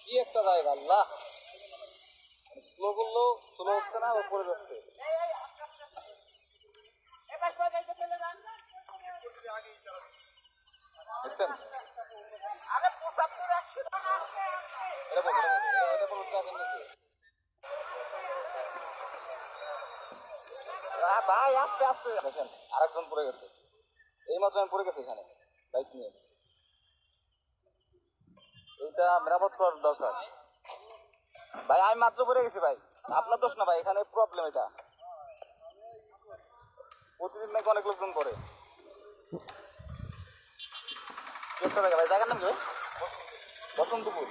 কি একটা জায়গা আল্লাহ, স্লো করলেও স্লো হচ্ছে না, পড়ে যাচ্ছে। বুঝছেন? ভাই আস্তে আস্তে দেখেন, আরেকজন পড়ে গেছে, এই মাত্র আমি পড়ে গেছি এখানে বাইক নিয়ে। এইটা মেরামত করার দরকার ভাই, আমি মাত্র পড়ে গেছি ভাই, আপনার দোষ না ভাই, এখানে প্রবলেম এটা, প্রতিদিন নাকি অনেক লোকজন পড়ে। চেষ্টা থাকে ভাই, জায়গার নাম কি ভাই? বসন্তপুর।